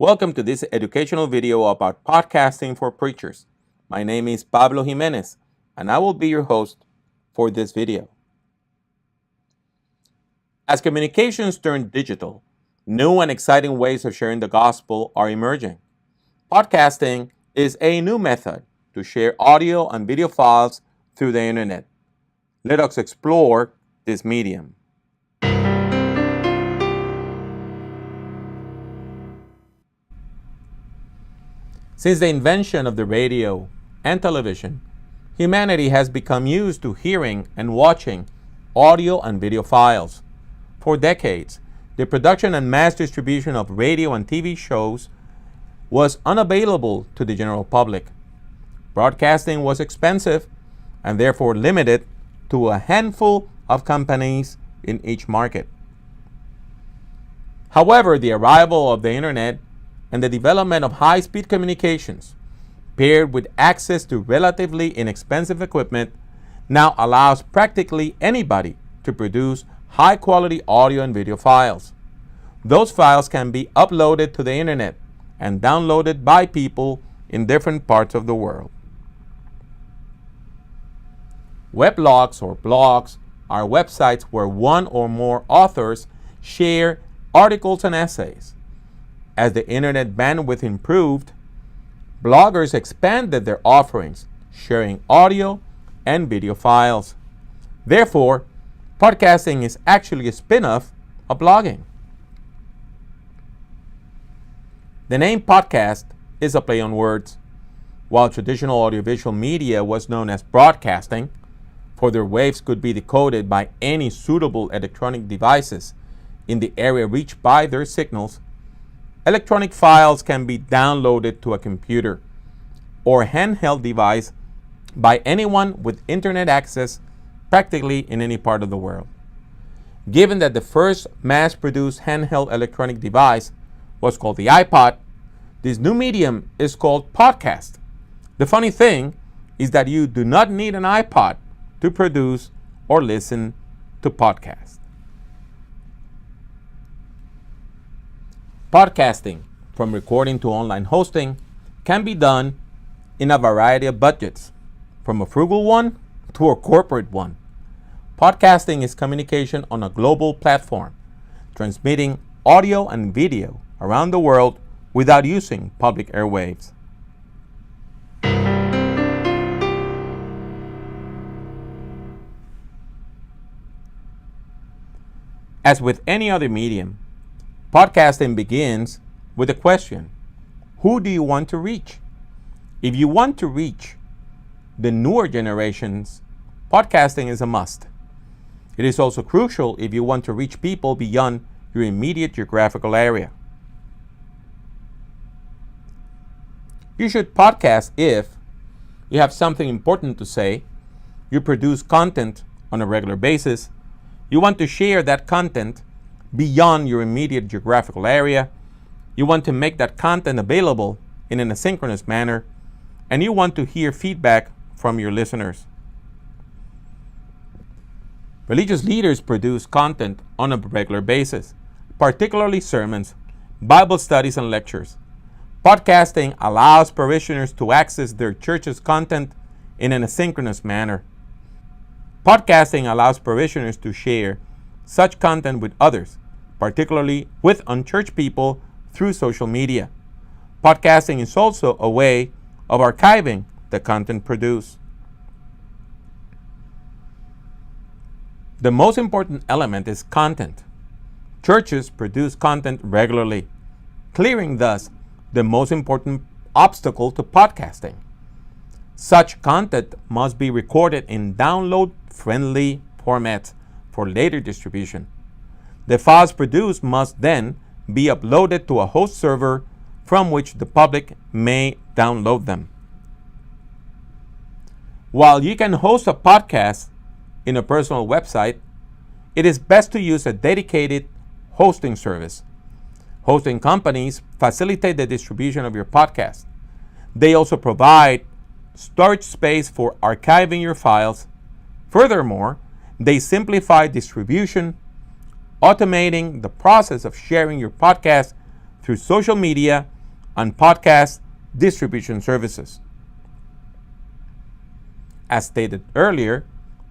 Welcome to this educational video about podcasting for preachers. My name is Pablo Jimenez, and I will be your host for this video. As communications turn digital, new and exciting ways of sharing the gospel are emerging. Podcasting is a new method to share audio and video files through the internet. Let us explore this medium. Since the invention of the radio and television, humanity has become used to hearing and watching audio and video files. For decades, the production and mass distribution of radio and TV shows was unavailable to the general public. Broadcasting was expensive and therefore limited to a handful of companies in each market. However, the arrival of the internet and the development of high-speed communications, paired with access to relatively inexpensive equipment, now allows practically anybody to produce high-quality audio and video files. Those files can be uploaded to the internet and downloaded by people in different parts of the world. Weblogs or blogs are websites where one or more authors share articles and essays. As the internet bandwidth improved, bloggers expanded their offerings, sharing audio and video files. Therefore, podcasting is actually a spin-off of blogging. The name podcast is a play on words. While traditional audiovisual media was known as broadcasting, for their waves could be decoded by any suitable electronic devices in the area reached by their signals, electronic files can be downloaded to a computer or handheld device by anyone with internet access practically in any part of the world. Given that the first mass-produced handheld electronic device was called the iPod, this new medium is called podcast. The funny thing is that you do not need an iPod to produce or listen to podcasts. Podcasting, from recording to online hosting, can be done in a variety of budgets, from a frugal one to a corporate one. Podcasting is communication on a global platform, transmitting audio and video around the world without using public airwaves. As with any other medium, podcasting begins with a question: who do you want to reach? If you want to reach the newer generations, podcasting is a must. It is also crucial if you want to reach people beyond your immediate geographical area. You should podcast if you have something important to say, you produce content on a regular basis, you want to share that content beyond your immediate geographical area, you want to make that content available in an asynchronous manner, and you want to hear feedback from your listeners. Religious leaders produce content on a regular basis, particularly sermons, Bible studies, and lectures. Podcasting allows parishioners to access their church's content in an asynchronous manner. Podcasting allows parishioners to share such content with others, particularly with unchurched people, through social media. Podcasting is also a way of archiving the content produced. The most important element is content. Churches produce content regularly, clearing thus the most important obstacle to podcasting. Such content must be recorded in download-friendly formats for later distribution. The files produced must then be uploaded to a host server from which the public may download them. While you can host a podcast in a personal website, it is best to use a dedicated hosting service. Hosting companies facilitate the distribution of your podcast. They also provide storage space for archiving your files. Furthermore, they simplify distribution, automating the process of sharing your podcast through social media and podcast distribution services. As stated earlier,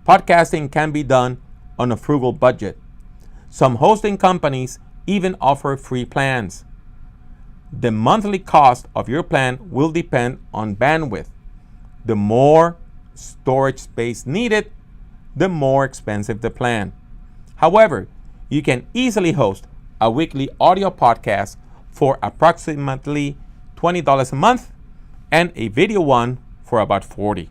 podcasting can be done on a frugal budget. Some hosting companies even offer free plans. The monthly cost of your plan will depend on bandwidth. The more storage space needed, the more expensive the plan. However, you can easily host a weekly audio podcast for approximately $20 a month and a video one for about $40.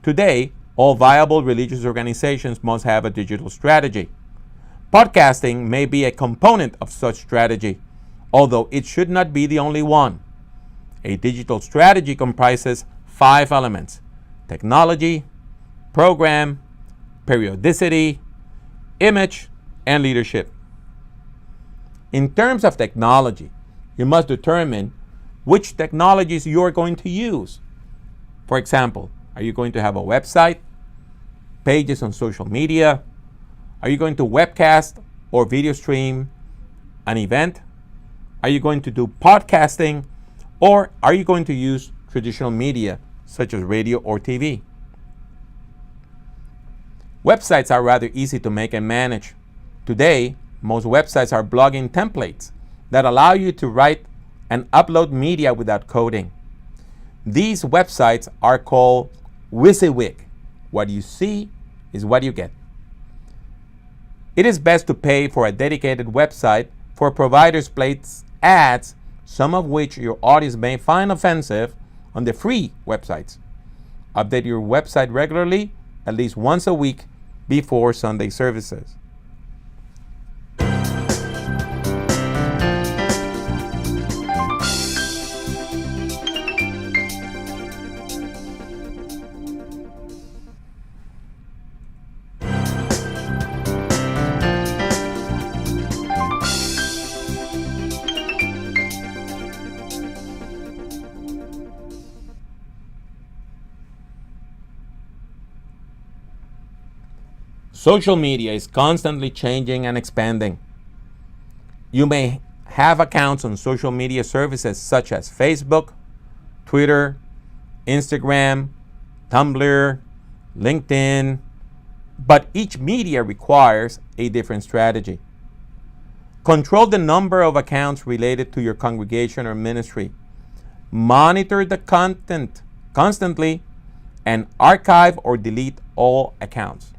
Today, all viable religious organizations must have a digital strategy. Podcasting may be a component of such strategy, although it should not be the only one. A digital strategy comprises 5 elements: technology, program, periodicity, image, and leadership. In terms of technology, you must determine which technologies you are going to use. For example, are you going to have a website, pages on social media? Are you going to webcast or video stream an event? Are you going to do podcasting, or are you going to use traditional media such as radio or TV? Websites are rather easy to make and manage. Today, most websites are blogging templates that allow you to write and upload media without coding. These websites are called WYSIWYG. What you see is what you get. It is best to pay for a dedicated website for providers place ads, some of which your audience may find offensive, on the free websites. Update your website regularly, at least once a week before Sunday services. Social media is constantly changing and expanding. You may have accounts on social media services such as Facebook, Twitter, Instagram, Tumblr, LinkedIn, but each media requires a different strategy. Control the number of accounts related to your congregation or ministry. Monitor the content constantly and archive or delete all accounts.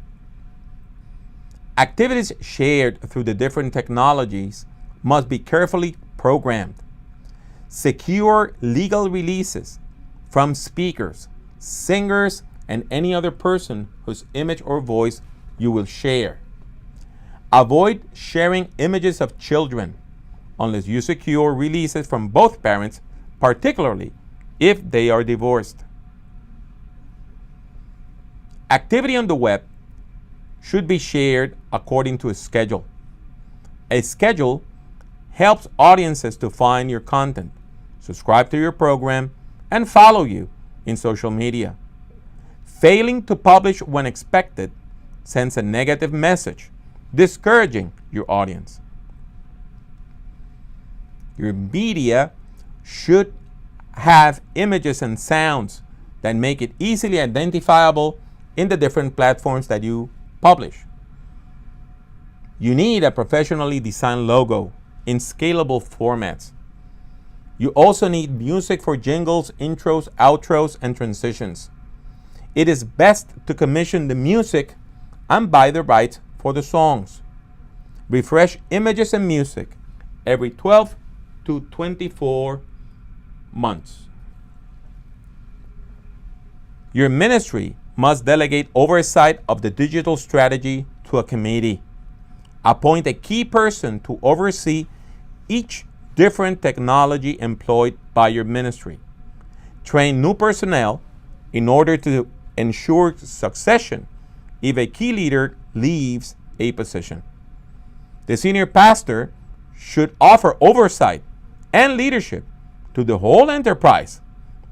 Activities shared through the different technologies must be carefully programmed. Secure legal releases from speakers, singers, and any other person whose image or voice you will share. Avoid sharing images of children unless you secure releases from both parents, particularly if they are divorced. Activity on the web should be shared according to a schedule. A schedule helps audiences to find your content, subscribe to your program, and follow you in social media. Failing to publish when expected sends a negative message, discouraging your audience. Your media should have images and sounds that make it easily identifiable in the different platforms that you publish. You need a professionally designed logo in scalable formats. You also need music for jingles, intros, outros, and transitions. It is best to commission the music and buy the rights for the songs. Refresh images and music every 12 to 24 months. Your ministry must delegate oversight of the digital strategy to a committee. Appoint a key person to oversee each different technology employed by your ministry. Train new personnel in order to ensure succession if a key leader leaves a position. The senior pastor should offer oversight and leadership to the whole enterprise,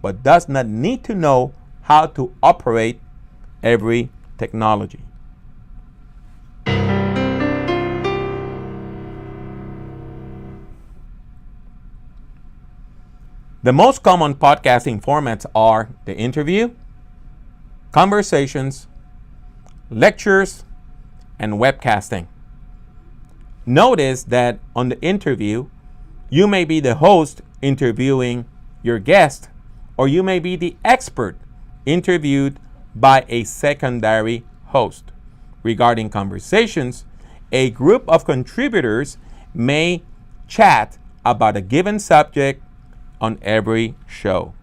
but does not need to know how to operate every technology. The most common podcasting formats are the interview, conversations, lectures, and webcasting. Notice that on the interview, you may be the host interviewing your guest, or you may be the expert interviewed by a secondary host. Regarding conversations, a group of contributors may chat about a given subject on every show.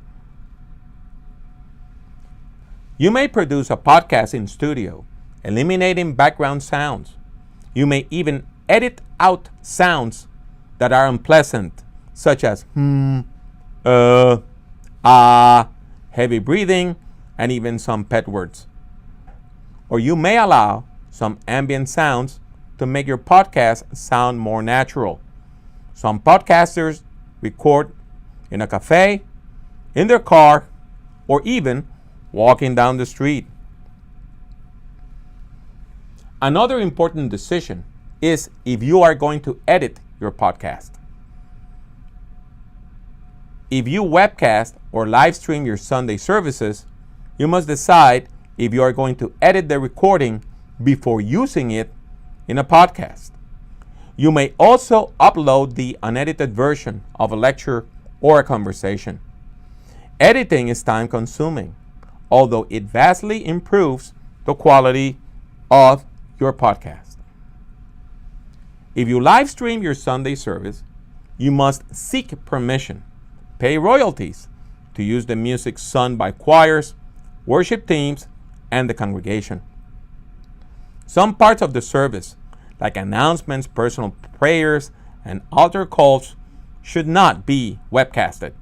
You may produce a podcast in studio, eliminating background sounds. You may even edit out sounds that are unpleasant, such as heavy breathing, and even some pet words. Or you may allow some ambient sounds to make your podcast sound more natural. Some podcasters record in a cafe, in their car, or even walking down the street. Another important decision is if you are going to edit your podcast. If you webcast or live stream your Sunday services, you must decide if you are going to edit the recording before using it in a podcast. You may also upload the unedited version of a lecture or a conversation. Editing is time-consuming, although it vastly improves the quality of your podcast. If you live stream your Sunday service, you must seek permission, pay royalties to use the music sung by choirs, worship teams, and the congregation. Some parts of the service, like announcements, personal prayers, and altar calls, should not be webcasted.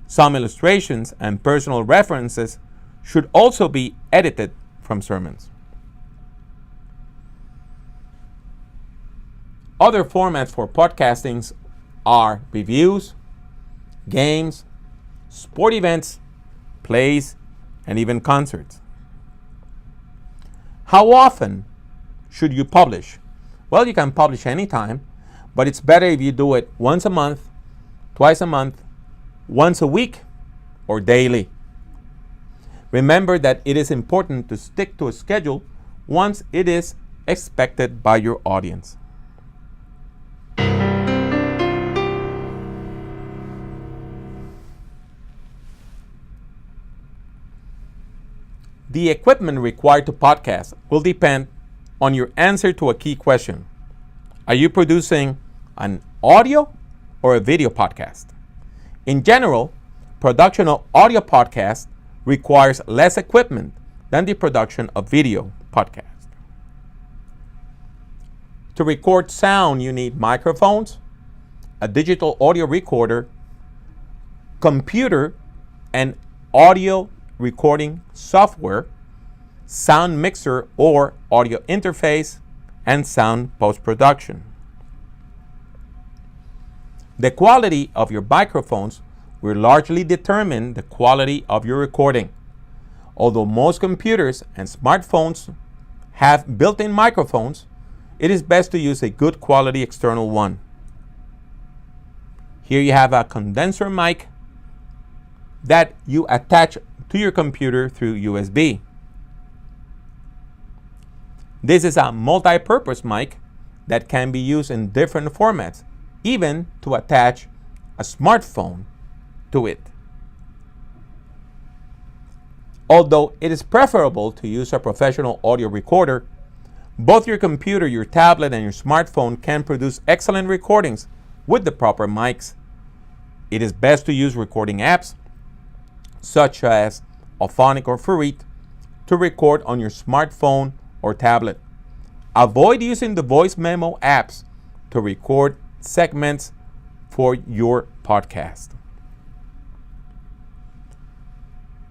Some illustrations and personal references should also be edited from sermons. Other formats for podcastings are reviews, games, sport events, plays, and even concerts. How often should you publish? Well, you can publish anytime, but it's better if you do it once a month, twice a month, once a week, or daily. Remember that it is important to stick to a schedule once it is expected by your audience. The equipment required to podcast will depend on your answer to a key question. Are you producing an audio or a video podcast? In general, production of audio podcasts requires less equipment than the production of video podcasts. To record sound, you need microphones, a digital audio recorder, computer and audio recording software, sound mixer or audio interface, and sound post-production. The quality of your microphones will largely determine the quality of your recording. Although most computers and smartphones have built-in microphones, it is best to use a good quality external one. Here you have a condenser mic that you attach to your computer through USB. This is a multi-purpose mic that can be used in different formats, even to attach a smartphone to it. Although it is preferable to use a professional audio recorder, both your computer, your tablet, and your smartphone can produce excellent recordings with the proper mics. It is best to use recording apps such as Auphonic or Fareed to record on your smartphone or tablet. Avoid using the voice memo apps to record segments for your podcast.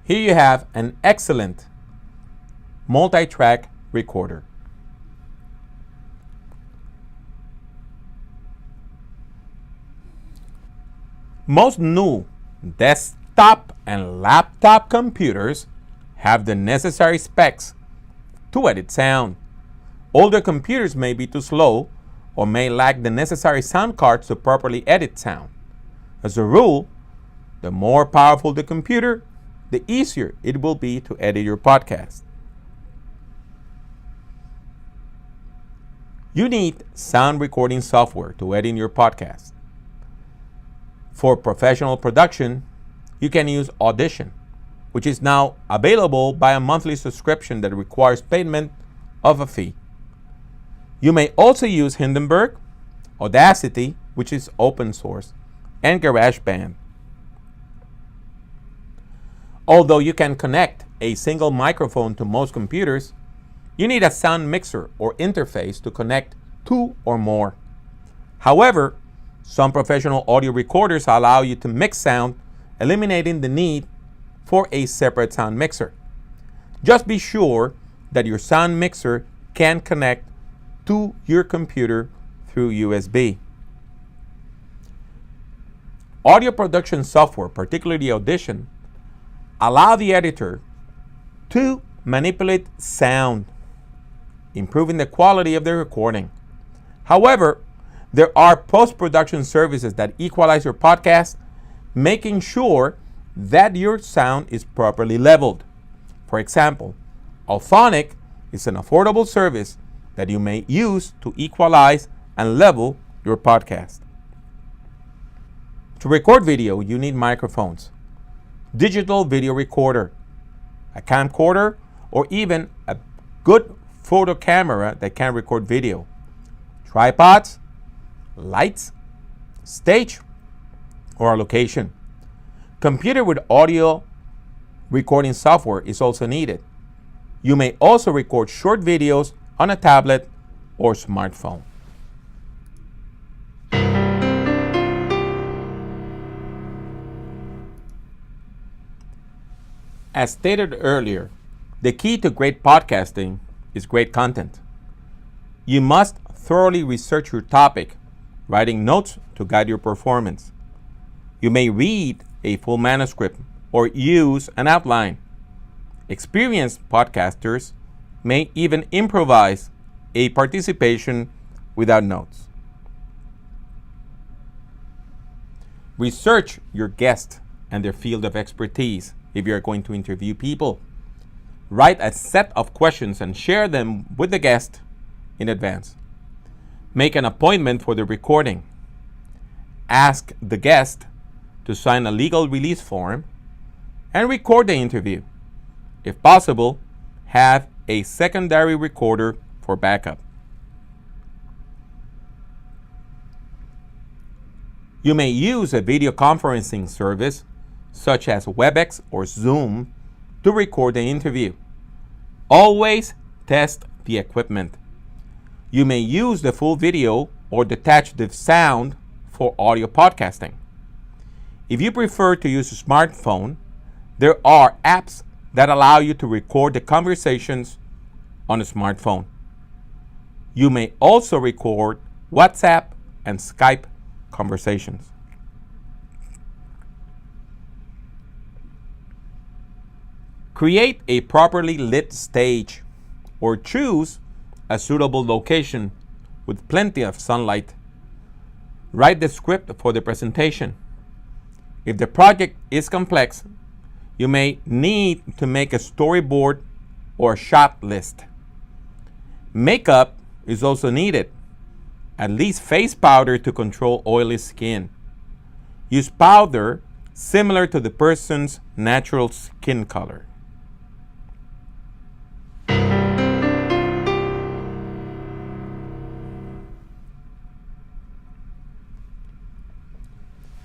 Here you have an excellent multi-track recorder. Most new desktop and laptop computers have the necessary specs to edit sound. Older computers may be too slow or may lack the necessary sound cards to properly edit sound. As a rule, The more powerful the computer, the easier it will be to edit your podcast. You need sound recording software to edit your podcast. For professional production, you can use Audition, which is now available by a monthly subscription that requires payment of a fee. You may also use Hindenburg, Audacity, which is open source, and GarageBand. Although you can connect a single microphone to most computers, you need a sound mixer or interface to connect two or more. However, some professional audio recorders allow you to mix sound, eliminating the need for a separate sound mixer. Just be sure that your sound mixer can connect to your computer through USB. Audio production software, particularly Audition, allow the editor to manipulate sound, improving the quality of the recording. However, there are post-production services that equalize your podcast, making sure that your sound is properly leveled. For example, Auphonic is an affordable service that you may use to equalize and level your podcast. To record video, you need microphones, digital video recorder, a camcorder, or even a good photo camera that can record video, tripods, lights, stage, or a location. Computer with audio recording software is also needed. You may also record short videos on a tablet or smartphone. As stated earlier, the key to great podcasting is great content. You must thoroughly research your topic, writing notes to guide your performance. You may read a full manuscript or use an outline. Experienced podcasters may even improvise a participation without notes. Research your guest and their field of expertise if you are going to interview people. Write a set of questions and share them with the guest in advance. Make an appointment for the recording. Ask the guest to sign a legal release form and record the interview. If possible, have a secondary recorder for backup. You may use a video conferencing service such as WebEx or Zoom to record the interview. Always test the equipment. You may use the full video or detach the sound for audio podcasting. If you prefer to use a smartphone, there are apps that allow you to record the conversations on a smartphone. You may also record WhatsApp and Skype conversations. Create a properly lit stage or choose a suitable location with plenty of sunlight. Write the script for the presentation. If the project is complex, you may need to make a storyboard or a shot list. Makeup is also needed, at least face powder to control oily skin. Use powder similar to the person's natural skin color.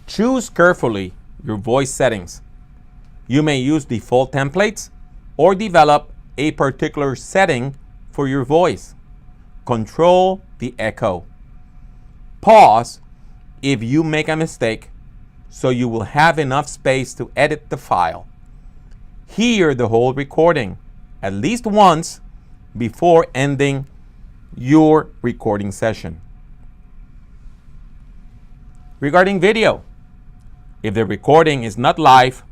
Choose carefully your voice settings. You may use default templates or develop a particular setting for your voice. Control the echo. Pause if you make a mistake so you will have enough space to edit the file. Hear the whole recording at least once before ending your recording session. Regarding video, if the recording is not live,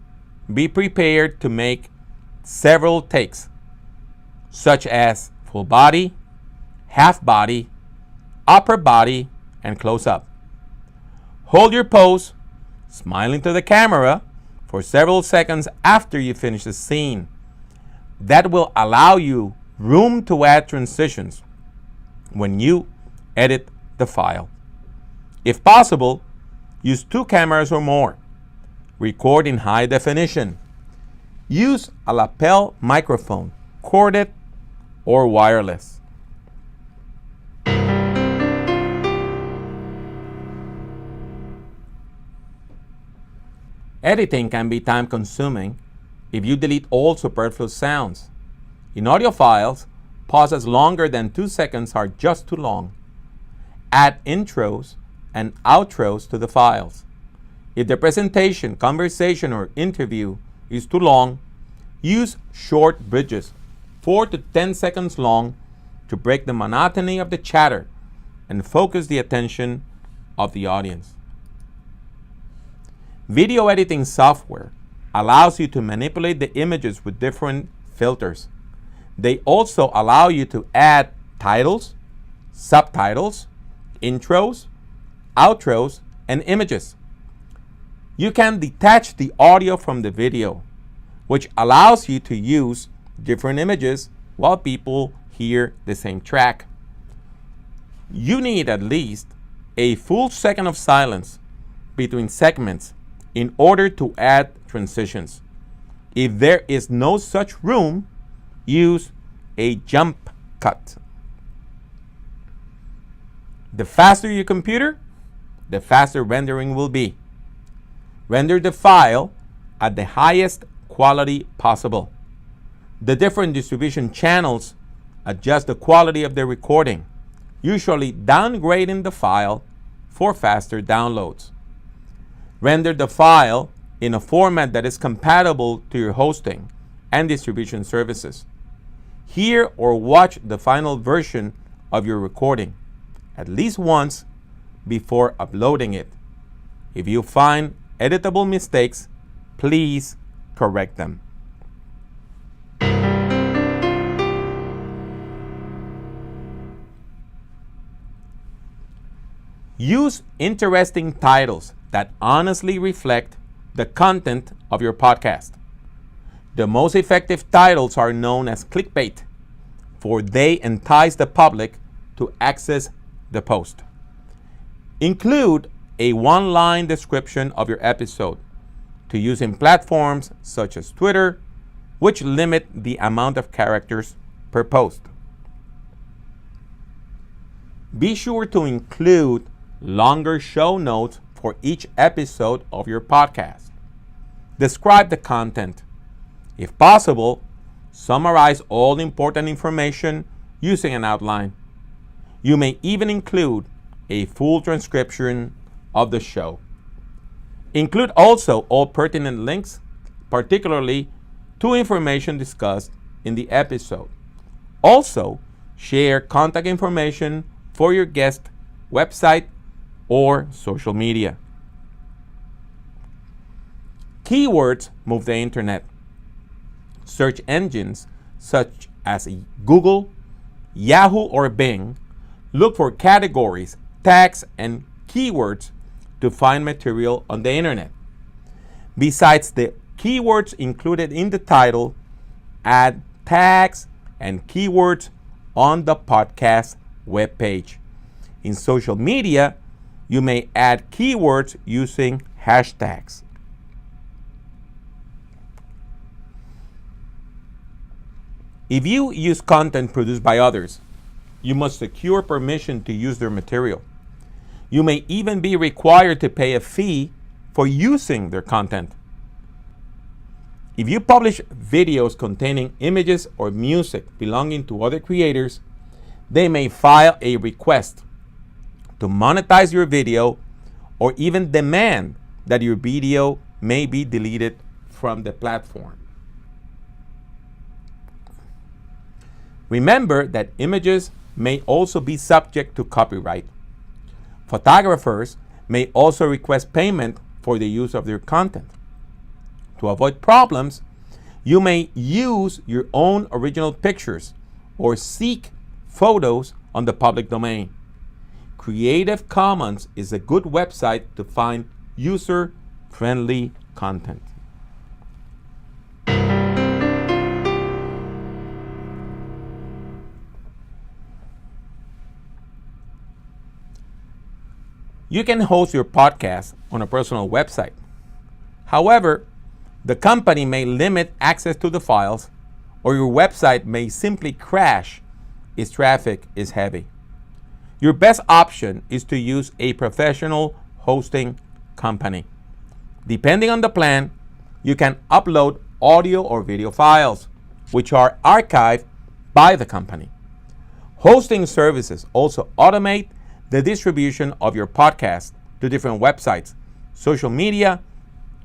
be prepared to make several takes, such as full body, half body, upper body, and close up. Hold your pose, smile into the camera, for several seconds after you finish the scene. That will allow you room to add transitions when you edit the file. If possible, use 2 cameras or more. Record in high definition. Use a lapel microphone, corded or wireless. Editing can be time-consuming if you delete all superfluous sounds. In audio files, pauses longer than 2 seconds are just too long. Add intros and outros to the files. If the presentation, conversation, or interview is too long, use short bridges, 4 to 10 seconds long, to break the monotony of the chatter and focus the attention of the audience. Video editing software allows you to manipulate the images with different filters. They also allow you to add titles, subtitles, intros, outros, and images. You can detach the audio from the video, which allows you to use different images while people hear the same track. You need at least a full second of silence between segments in order to add transitions. If there is no such room, use a jump cut. The faster your computer, the faster rendering will be. Render the file at the highest quality possible. The different distribution channels adjust the quality of the recording, usually downgrading the file for faster downloads. Render the file in a format that is compatible to your hosting and distribution services. Hear or watch the final version of your recording at least once before uploading it. If you find editable mistakes, please correct them. Use interesting titles that honestly reflect the content of your podcast. The most effective titles are known as clickbait, for they entice the public to access the post. Include a one-line description of your episode to use in platforms such as Twitter, which limit the amount of characters per post. Be sure to include longer show notes for each episode of your podcast. Describe the content. If possible, summarize all important information using an outline. You may even include a full transcription of the show. Include also all pertinent links, particularly to information discussed in the episode. Also, share contact information for your guest website or social media. Keywords move the internet. Search engines such as Google, Yahoo, or Bing look for categories, tags, and keywords to find material on the internet. Besides the keywords included in the title, add tags and keywords on the podcast webpage. In social media, you may add keywords using hashtags. If you use content produced by others, you must secure permission to use their material. You may even be required to pay a fee for using their content. If you publish videos containing images or music belonging to other creators, they may file a request to monetize your video or even demand that your video may be deleted from the platform. Remember that images may also be subject to copyright. Photographers may also request payment for the use of their content. To avoid problems, you may use your own original pictures or seek photos on the public domain. Creative Commons is a good website to find user-friendly content. You can host your podcast on a personal website. However, the company may limit access to the files, or your website may simply crash if traffic is heavy. Your best option is to use a professional hosting company. Depending on the plan, you can upload audio or video files, which are archived by the company. Hosting services also automate the distribution of your podcast to different websites, social media,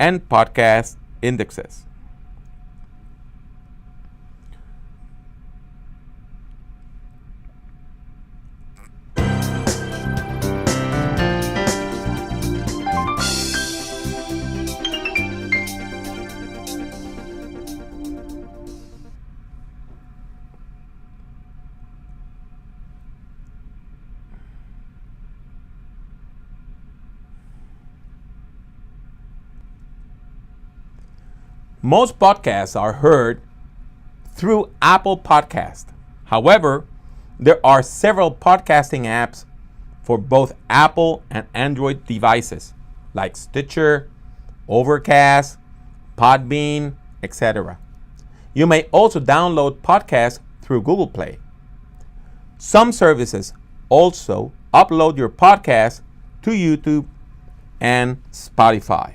and podcast indexes. Most podcasts are heard through Apple Podcast. However, there are several podcasting apps for both Apple and Android devices, like Stitcher, Overcast, Podbean, etc. You may also download podcasts through Google Play. Some services also upload your podcast to YouTube and Spotify.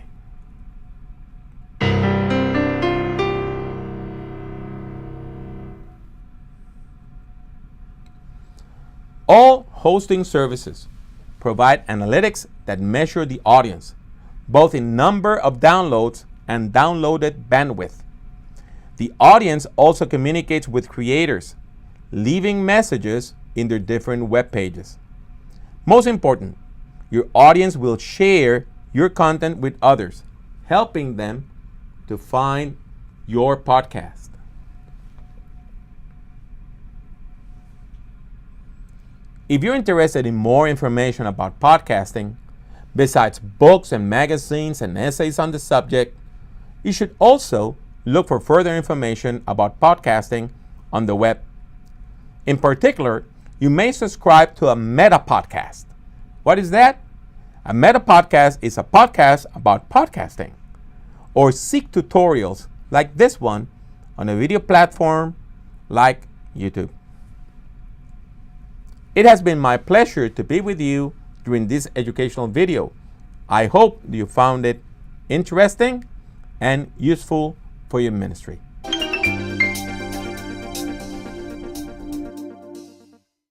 All hosting services provide analytics that measure the audience, both in number of downloads and downloaded bandwidth. The audience also communicates with creators, leaving messages in their different web pages. Most important, your audience will share your content with others, helping them to find your podcast. If you're interested in more information about podcasting, besides books and magazines and essays on the subject, you should also look for further information about podcasting on the web. In particular, you may subscribe to a meta podcast. What is that? A meta podcast is a podcast about podcasting, or seek tutorials like this one on a video platform like YouTube. It has been my pleasure to be with you during this educational video. I hope you found it interesting and useful for your ministry.